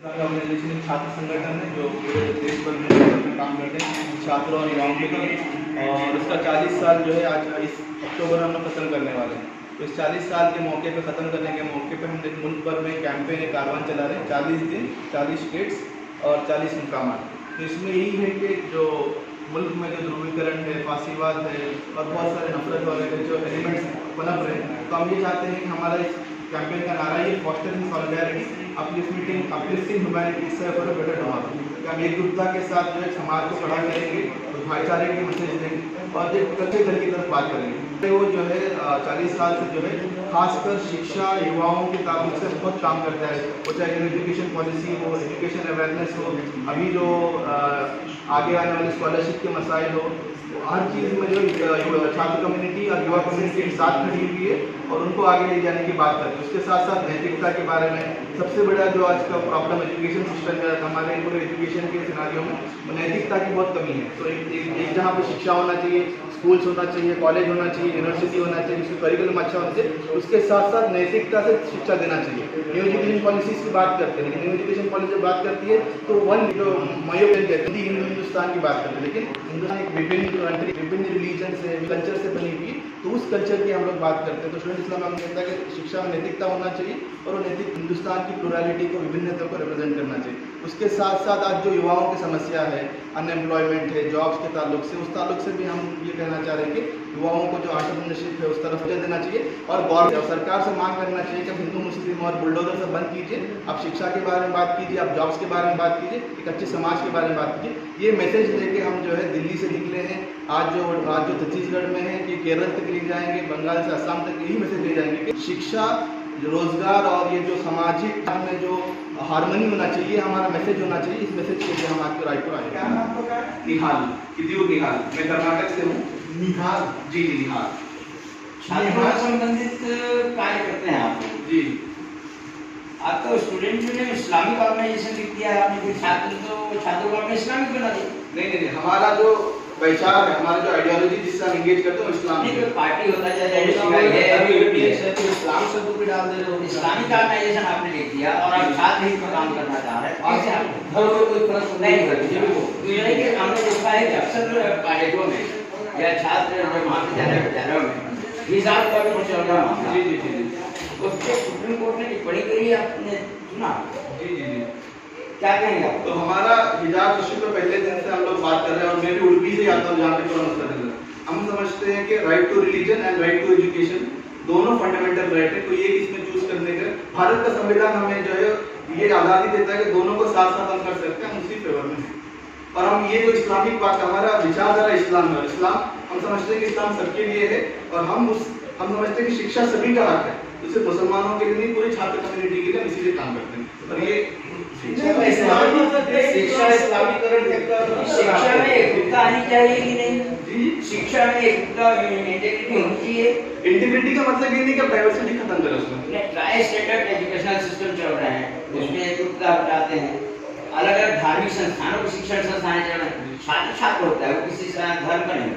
Organisation एक छात्र संगठन है जो पूरे देश भर में काम करते हैं छात्रों और युवाओं के लिए, और उसका 40 साल जो है आज इस अक्टूबर में हम लोग खत्म करने वाले हैं। तो इस 40 साल के मौके पे ख़त्म करने के मौके पे हम मुल्क भर में कैंपेन कारवान चला रहे हैं, 40 दिन 40 स्टेट्स और 40 मुकाम। तो इसमें यही है कि जो मुल्क में जो ध्रुवीकरण है, फांसीवाद है और बहुत सारे नफरत वाले जो एलिमेंट्स पनप रहे हैं, तो हम ये चाहते हैं कि हमारा इस कैंपेन का नारा ये fostering solidarity uplifting humanity for a better tomorrow. हम एकजुटता के साथ जो है समाज को खड़ा करेंगे और भाईचारे की मैसेज देंगे और एक कच्चे दल की तरफ बात करेंगे। वो जो है 40 साल से जो है खासकर शिक्षा युवाओं के ताल्लुक से बहुत काम करता है, वो चाहे एजुकेशन पॉलिसी हो, एजुकेशन अवेयरनेस हो, अभी जो आगे आने वाले स्कॉलरशिप के मसाइल हो, हर चीज़ में जो छात्र कम्युनिटी और युवा कम्युनिटी एक साथ खड़ी हुई है और उनको आगे ले जाने की बात करते हैं। उसके साथ साथ नैतिकता के बारे में सबसे बड़ा जो आज का प्रॉब्लम एजुकेशन सिस्टम है, हमारे पूरे एजुकेशन के सिनारियों में नैतिकता की बहुत कमी है। तो एक जहाँ पर शिक्षा होना चाहिए, स्कूल्स होना चाहिए, कॉलेज होना चाहिए, यूनिवर्सिटी होना चाहिए, उसका करिकुलम अच्छा होना चाहिए, उसके साथ साथ नैतिकता से शिक्षा देना चाहिए। न्यू एजुकेशन पॉलिसीज़ की बात करते हैं, लेकिन न्यू एजुकेशन पॉलिसी जब बात करती है तो जो मायोपेन कहते हैं हिंदुस्तान की बात करते हैं, लेकिन हिंदुस्तान एक विभिन्न रिलीजन से कल्चर से बनी हुई, तो उस कल्चर की हम लोग बात करते हैं। तो स्टूडेंट इस्लाम हम कहता है कि शिक्षा में नैतिकता होना चाहिए और वो नैतिक हिंदुस्तान की प्लुरलिटी को, विभिन्नता को रिप्रेजेंट करना चाहिए। उसके साथ साथ आज जो युवाओं की समस्या है, अनएम्प्लॉयमेंट है, जॉब्स के ताल्लुक से, उस ताल्लुक से भी हम ये कहना चाह रहे हैं कि युवाओं को जो एंटरप्रेन्योरशिप है उस तरफ देना चाहिए और गवर्नमेंट सरकार से मांग करना चाहिए कि आप हिंदू मुस्लिम और बुलडोजर से बंद कीजिए, आप शिक्षा के बारे में बात कीजिए, आप जॉब्स के बारे में बात कीजिए, एक अच्छे समाज के बारे में बात कीजिए। ये मैसेज लेके हम जो है दिल्ली से निकले हैं, आज जो छत्तीसगढ़ में है कि केरल तक ले जाएंगे, बंगाल से असम तक यही मैसेज ले जाएंगे कि शिक्षा, रोजगार और ये जो सामाजिक में जो हारमोनी होना चाहिए, हमारा मैसेज होना चाहिए। इस मैसेज के लिए हम आपके रायपुर आए। क्या नाम आपका? निहाल, किदियूर निहाल, मैं कर्नाटक से हूँ। निहाल जी जी निहाल। छात्रों से संबंधित कार्य करते हैं आप जी। आप तो स्टूडेंट यूनियन इस्लामिक ऑर्गेनाइजेशन लिख दिया है आपने, कोई छात्रों को आपने इस्लामिक बना दिया? नहीं, हमारा जो विचार है, हमारा जो आइडियोलॉजी जिससे हम एंगेज करते हैं वो इस्लाम नहीं, कोई पार्टी होता है जैसे इस्लाम शब्द पे डाल दे रहे हो। इस्लामिक ऑर्गेनाइजेशन आपने लिख दिया और आप छात्र हित पर काम करना चाह रहे हैं। धर्म में कोई फर्क नहीं है कि हमने देखा है कि अक्सर कॉलेजों में या छात्र महाविद्यालयों में हिजाब का भी चल रहा मामला। जी। उसके सुप्रीम कोर्ट ने टिप्पणी करी, आपने सुना? जी। क्या कहेंगे आप? तो हमारा हिजाब इश्यू पे पहले दिन से हम लोग बात कर रहे हैं और मैं भी उड़पी से आता हूँ जहाँ पे पूरा मसला चल रहा है। हम समझते हैं कि right to religion and right to education दोनों फंडामेंटल राइट है, कोई एक इसमें चूज करने का भारत का संविधान हमें जो है ये आज़ादी देता है कि दोनों को साथ साथ हम कर सकते हैं, हम उसी फेवर में हैं। और हम ये जो इस्लामिक बात, हमारा विचारधारा इस्लाम है, इस्लाम हम समझते हैं कि इस्लाम सबके लिए है और हम समझते हैं कि शिक्षा सभी का हक है, तो सिर्फ मुसलमानों के लिए नहीं, पूरी छात्र कम्युनिटी के लिए हम इसीलिए काम करते हैं। और ये शिक्षा इस्लामीकरण शिक्षा में एकता आनी चाहिए कि नहीं? जी, शिक्षा में एकता इंटीग्रिटी होनी चाहिए। इंटीग्रिटी का मतलब ये नहीं कि डाइवर्सिटी खत्म करें उसमें। ट्राई स्टेटेड एजुकेशनल सिस्टम चल रहे हैं, उसमें एकता हटाते हैं। अलग अलग धार्मिक संस्थानों को शिक्षण संस्थान चल रहे हैं, छात्र होता है वो किसी धर्म का नहीं।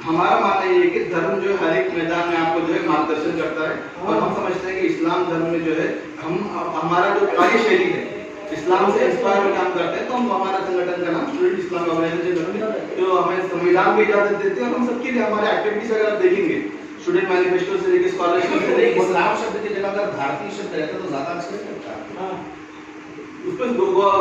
हमारा मानना ये है कि धर्म जो है हर एक मैदान में आपको जो है मार्गदर्शन करता है और हम समझते हैं कि इस्लाम धर्म में जो है हमारा जो कार्यशैली है इस्लाम से इंस्पायर होकर काम करते हैं। तो हम हमारा संगठन का नाम स्टूडेंट इस्लाम ऑर्गेनाइजेशन जो हमें संविधान की इजाजत देते हैं और हम सबके लिए हमारे एक्टिविटीज अगर आप देखेंगे स्टूडेंट मैनिफेस्टो से लेकर स्कॉलरशिप से लेकर इस्लाम शब्द की जगह अगर भारतीय शब्द रहता तो ज्यादा अच्छा लगता। उस पर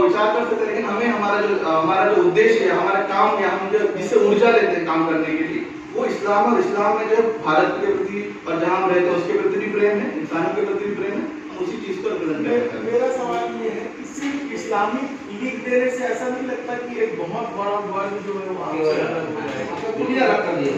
विचार कर सकते हैं, लेकिन हमें हमारा जो उद्देश्य है, हमारा काम है, हम जो जिससे ऊर्जा लेते हैं काम करने के लिए वो इस्लाम, और इस्लाम में जो भारत के प्रति और जहाँ हम रहते हैं उसके प्रति भी प्रेम है, इंसानों के प्रति भी प्रेम है, हम उसी चीज को रिप्रेजेंट करते हैं। मेरा सवाल ये है कि सिर्फ इस्लामिक लीग देने से ऐसा नहीं लगता कि एक बहुत बड़ा वर्ग जो है वो आपसे अलग हो जाएगा? दुनिया रख कर दिया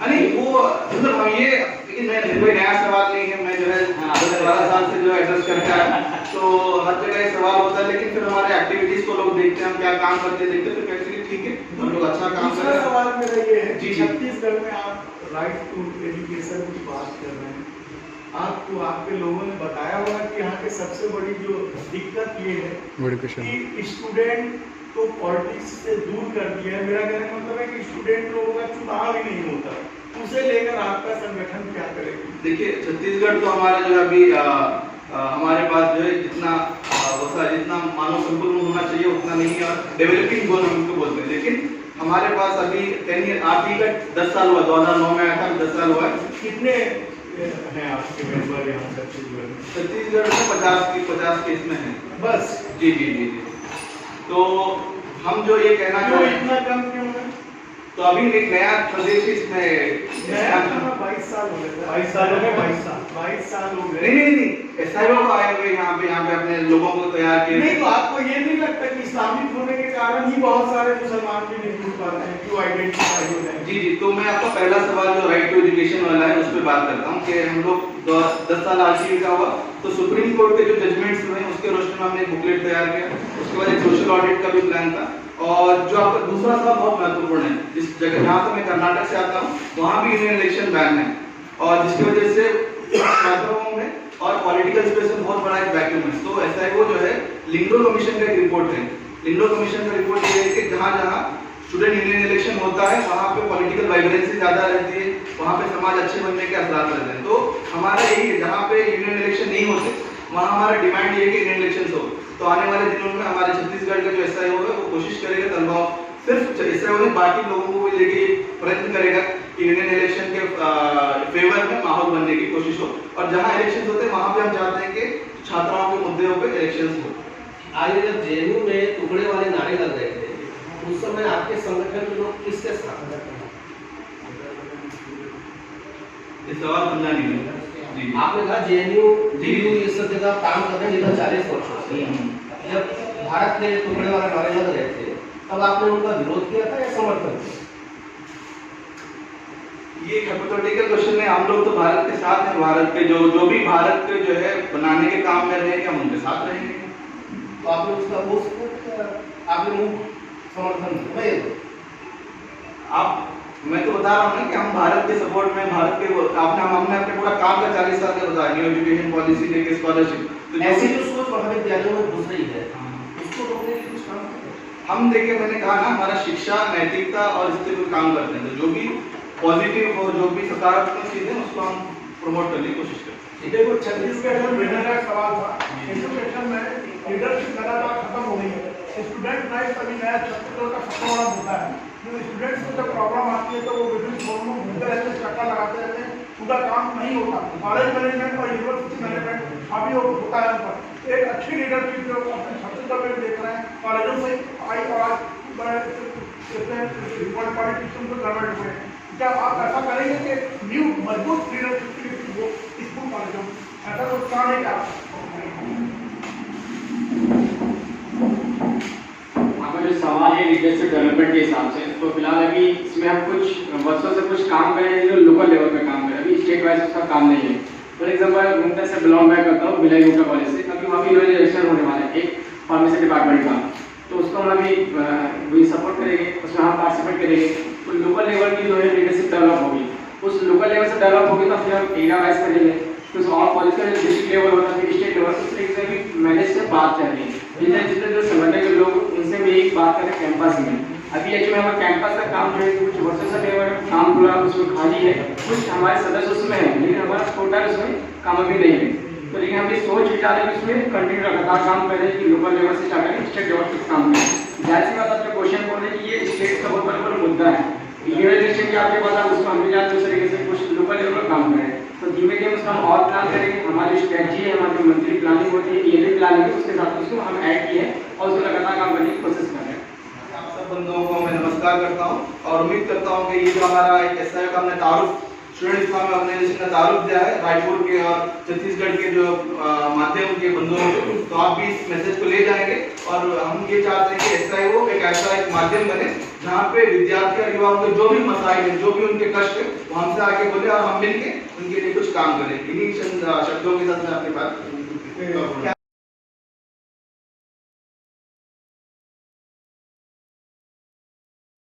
नहीं वो मतलब हम ये, लेकिन मैं कोई नया सवाल नहीं है, मैं जो है 12 साल से जो एड्रेस करता है तो हर जगह ये सवाल होता है, लेकिन फिर हमारे एक्टिविटीज को लोग देखते हैं, हम क्या काम करते हैं देखते हैं, फिर कहते हैं ठीक है हम लोग अच्छा काम कर रहे हैं। सवाल मेरा ये है जी, छत्तीसगढ़ में आप राइट टू एजुकेशन की बात कर रहे हैं, आपको आपके लोगों ने बताया होगा कि यहाँ के सबसे बड़ी जो दिक्कत ये है कि स्टूडेंट को पॉलिटिक्स से दूर कर दिया है। मेरा कहने का मतलब है कि स्टूडेंट लोगों का चुनाव ही नहीं होता, उस उसे लेकर आपका संगठन क्या करेगा? देखिए, छत्तीसगढ़ तो हमारा जो है अभी हमारे पास जो है जितना जितना मानव संपन्न होना चाहिए उतना नहीं है, और डेवलपिंग जोन हम इसको बोलते हैं। लेकिन हमारे पास अभी 10 ईयर आती है, 10 साल हुआ, 2009 में आया था, 10 साल हुआ है। कितने हैं आपके मेंबर यहाँ छत्तीसगढ़ में? छत्तीसगढ़ में 50 केस में है बस। जी जी जी जी। तो हम जो ये कहना क्यों चाहते हैं, इतना कम क्यों है? तो अभी एक नया प्रदेश इसमें 22 साल हो गए। 22 साल हो गए। 22 साल हो गए। नहीं, SIO को आए हुए यहाँ पे अपने लोगों को तैयार किए। नहीं, तो आपको ये नहीं लगता कि इस्लामिक होने के कारण ही बहुत सारे मुसलमान भी नहीं जुड़ पाते हैं, क्यों आइडेंटिफाई हो रहे हैं? जी जी। तो मैं आपका पहला सवाल जो राइट टू एजुकेशन वाला है उस पर बात करता हूँ कि हम लोग 10 साल आर्शीव का हुआ, तो सुप्रीम कोर्ट के जो जजमेंट्स हुए उसके रोशनी में हमने एक बुकलेट तैयार किया। उसके बाद एक सोशल ऑडिट का भी प्लान था। और जो आपका दूसरा सवाल बहुत महत्वपूर्ण है, जिस जगह जहाँ से मैं कर्नाटक से आता हूँ वहाँ भी यूनियन इलेक्शन बैन है, और जिसकी वजह से छात्रों में और पॉलिटिकल स्पेस में बहुत बड़ा एक वैक्यूम है। तो SIO जो है लिंगडो कमीशन का एक रिपोर्ट है। लिंगडो कमीशन का रिपोर्ट ये है कि जहाँ जहाँ स्टूडेंट यूनियन इलेक्शन होता है वहाँ पे पॉलिटिकल वाइब्रेंसी ज़्यादा रहती है, वहाँ पे समाज अच्छे बनने के असरात रहते हैं। तो हमारा यही है, जहाँ पे यूनियन इलेक्शन नहीं होते वहाँ हमारा डिमांड ये है कि यूनियन इलेक्शन हो। तो आने वाले दिनों में हमारे छत्तीसगढ़ का जो SIO है वो कोशिश करेगा, तलवाओं सिर्फ SIO नहीं बाकी लोगों को भी लेके प्रयत्न करेगा कि यूनियन इलेक्शन के फेवर में माहौल बनने की कोशिश हो, और जहाँ इलेक्शन होते हैं वहाँ पे हम चाहते हैं कि छात्राओं के मुद्दों पे इलेक्शन हो। आगे जब JNU में टुकड़े वाले नारे लग रहे थे उस समय आपके संगठन के लोग किसके साथ थे? ये सवाल समझा नहीं है। जी आपने कहा JNU ये सब जगह काम कर रहे हैं जिधर 40 वर्षों से। जब भारत के टुकड़े वाले नारे लग रहे थे तब आपने उनका विरोध किया था या समर्थन किया? ये हाइपोथेटिकल क्वेश्चन है। हम लोग तो भारत के साथ हैं, भारत के जो भी भारत के जो है बनाने के काम में रहेंगे हम उनके साथ रहेंगे। तो आपने उसका आपने मुंह समर्थन किया? आप मैं तो बता रहा हूँ ना कि हम भारत के सपोर्ट में, भारत के हमने अपने पूरा काम का 40 साल का बताया, न्यू एजुकेशन पॉलिसी लेके स्कॉलरशिप। तो ऐसी जो सोच महाविद्यालयों में घुस रही है उसको रोकने के लिए कुछ काम करें। हम देखिए, मैंने कहा ना हमारा शिक्षा, नैतिकता और इसके भी काम करते हैं। तो जो भी पॉजिटिव हो, जो भी सकारात्मक चीजें उसको हम प्रमोट करने की कोशिश करते हैं। देखो, छत्तीसगढ़ में मेरा सवाल था, एजुकेशन में लीडरशिप लगातार खत्म हो गई है। स्टूडेंट राइट्स अभी नया छत्तीसगढ़ का सबसे बड़ा मुद्दा है। जो स्टूडेंट्स को जब प्रॉब्लम आती है तो वो विभिन्न फोरमों में घूमते रहते हैं, चक्कर लगाते रहते हैं, उनका काम नहीं होता। कॉलेज मैनेजमेंट और यूनिवर्सिटी मैनेजमेंट अभी वो होता है उनका। एक अच्छी लीडरशिप जो अपने छत्तीसगढ़ में देख रहे हैं, कॉलेजों से आई और आज पॉलिटिशियन को कन्वर्ट हुए हैं। क्या आप ऐसा करेंगे कि न्यू मजबूत लीडरशिप वो स्कूल कॉलेजों में ऐसा कुछ काम है क्या? आपका जो सवाल है लीडरशिप डेवलपमेंट के हिसाब से, तो फिलहाल अभी इसमें हम कुछ वर्षों से कुछ काम कर रहे हैं जो लोकल लेवल पे काम कर रहे हैं। अभी स्टेट वाइज उसका काम नहीं है। फॉर एग्जाम्पल गुमटा से बिलोंग मैं करता हूँ, भिलाई गुमटा कॉलेज से। अभी वहाँ भी इलेक्शन होने वाला है एक फार्मेसी डिपार्टमेंट का, तो उसको हम अभी सपोर्ट करेंगे, उसमें हम पार्टिसिपेट करेंगे। तो लोकल लेवल की जो है लीडरशिप डेवलप होगी, उस लोकल लेवल से डेवलप होगी तो फिर हम एरिया वाइज करेंगे, तो और कॉलेज का जो डिस्ट्रिक्ट लेवल होता है, फिर स्टेट लेवल, उस तरीके से भी मैनेज से बात करनी है। जितने जो संगठन के लोग उनसे भी एक बात करें कैंपस में। अभी एक्चुअली हमारा कैंपस का काम जो है कुछ वर्षों से काम पूरा उसमें खाली है, कुछ हमारे सदस्य उसमें है, लेकिन हमारा टोटल उसमें काम अभी नहीं है। तो लेकिन हम ये सोच विचार है कि उसमें कंटिन्यू लगातार काम करें कि लोकल लेवल से स्टार्ट करें, स्टेट लेवल तक काम करें। जाहिर सी बात आपका क्वेश्चन बोल रहे हैं कि ये स्टेट का बहुत बड़ा मुद्दा है, यूनिवर्सिटी की आपके पास आप उसको हम भी जानते उस तरीके से कुछ लोकल लेवल पर काम करें। तो धीमे धीमे उसका हम और प्लान करेंगे। हमारी स्ट्रेटजी है, हमारी मंथली प्लानिंग होती है, ईयरली प्लानिंग है, उसके साथ उसको हम ऐड किए और उसको लगातार काम करने की कोशिश कर रहे हैं। आप सब बंधुओं को मैं नमस्कार करता हूं और उम्मीद करता हूं कि ये जो हमारा एक SIO का हमने तारुफ स्टूडेंट इस्लामिक ऑर्गेनाइजेशन का तारुफ दिया है रायपुर के और छत्तीसगढ़ के जो माध्यम के बंधुओं को, तो आप भी इस मैसेज को ले जाएंगे। और हम ये चाहते हैं कि SIO एक ऐसा एक माध्यम बने जहाँ पे विद्यार्थी और युवाओं के जो भी मसाइल है, जो भी उनके कष्ट है, वो हमसे आके बोले और हम मिलके उनके लिए कुछ काम करें। इन्हीं शब्दों के साथ मैं आपके पास